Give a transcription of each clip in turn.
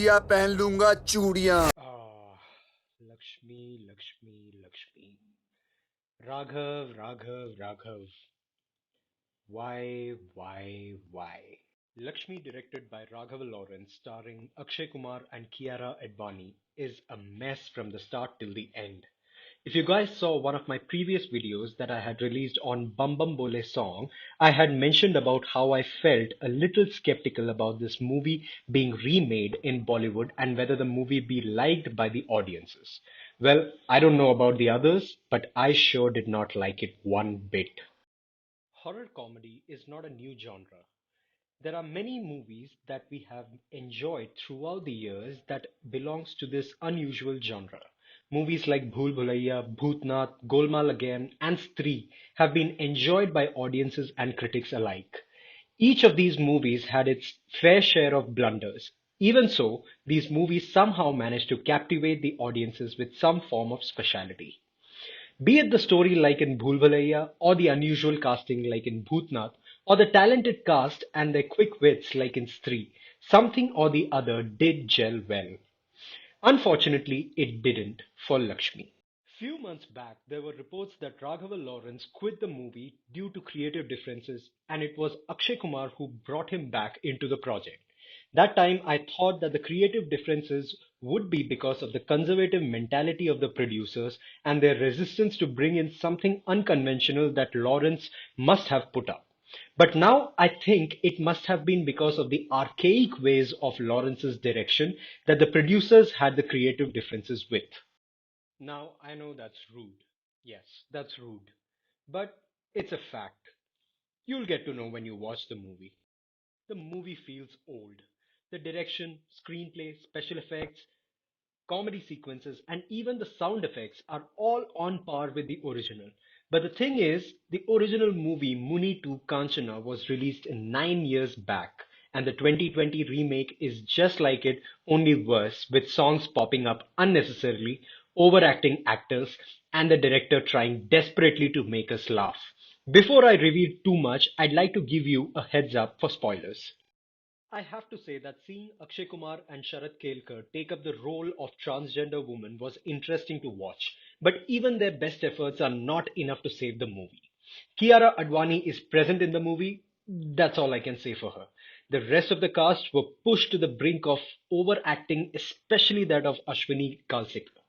चूड़ियां पहन लूंगा चूड़ियां। Lakshmi, Lakshmi, Lakshmi. Raghav, Raghav, Raghav. Why? Lakshmi, directed by Raghava Lawrence, starring Akshay Kumar and Kiara Advani, is a mess from the start till the end. If you guys saw one of my previous videos that I had released on Bum Bum Bole song, I had mentioned about how I felt a little skeptical about this movie being remade in Bollywood and whether the movie be liked by the audiences. Well, I don't know about the others, but I sure did not like it one bit. Horror comedy is not a new genre. There are many movies that we have enjoyed throughout the years that belongs to this unusual genre. Movies like Bhool Bhulaiya, Bhootnath, Golmaal Again, and Stree have been enjoyed by audiences and critics alike. Each of these movies had its fair share of blunders. Even so, these movies somehow managed to captivate the audiences with some form of speciality. Be it the story like in Bhool Bhulaiya, or the unusual casting like in Bhootnath, or the talented cast and their quick wits like in Stree, something or the other did gel well. Unfortunately, it didn't for Lakshmi. Few months back, there were reports that Raghava Lawrence quit the movie due to creative differences, and it was Akshay Kumar who brought him back into the project. That time, I thought that the creative differences would be because of the conservative mentality of the producers and their resistance to bring in something unconventional that Lawrence must have put up. But now I think it must have been because of the archaic ways of Lawrence's direction that the producers had the creative differences with. Now, I know that's rude. Yes, that's rude. But it's a fact. You'll get to know when you watch the movie. The movie feels old. The direction, screenplay, special effects, comedy sequences, and even the sound effects are all on par with the original. But the thing is, the original movie Muni 2 Kanchana was released 9 years back, and the 2020 remake is just like it, only worse, with songs popping up unnecessarily, overacting actors, and the director trying desperately to make us laugh. Before I reveal too much, I'd like to give you a heads up for spoilers. I have to say that seeing Akshay Kumar and Sharat Kelkar take up the role of transgender woman was interesting to watch, but even their best efforts are not enough to save the movie. Kiara Advani is present in the movie, that's all I can say for her. The rest of the cast were pushed to the brink of overacting, especially that of Ashwini Kalsikar.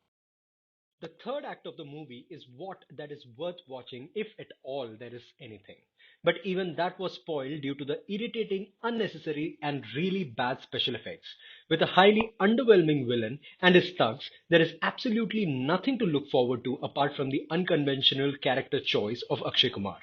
The third act of the movie is what that is worth watching if at all there is anything. But even that was spoiled due to the irritating, unnecessary and really bad special effects. With a highly underwhelming villain and his thugs, there is absolutely nothing to look forward to apart from the unconventional character choice of Akshay Kumar.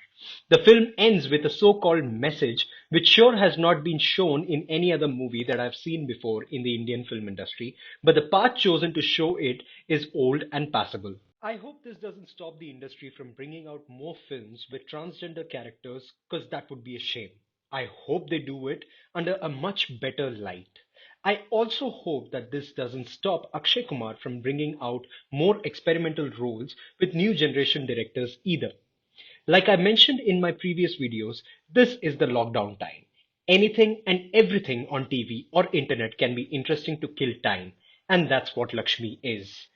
The film ends with a so-called message which sure has not been shown in any other movie that I've seen before in the Indian film industry, but the path chosen to show it is old and passable. I hope this doesn't stop the industry from bringing out more films with transgender characters because that would be a shame. I hope they do it under a much better light. I also hope that this doesn't stop Akshay Kumar from bringing out more experimental roles with new generation directors either. Like I mentioned in my previous videos, this is the lockdown time. Anything and everything on TV or internet can be interesting to kill time, and that's what Lakshmi is.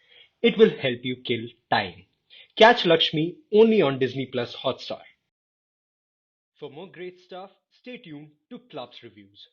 It will help you kill time. Catch Lakshmi only on Disney Plus Hotstar. For more great stuff, stay tuned to Club's Reviews.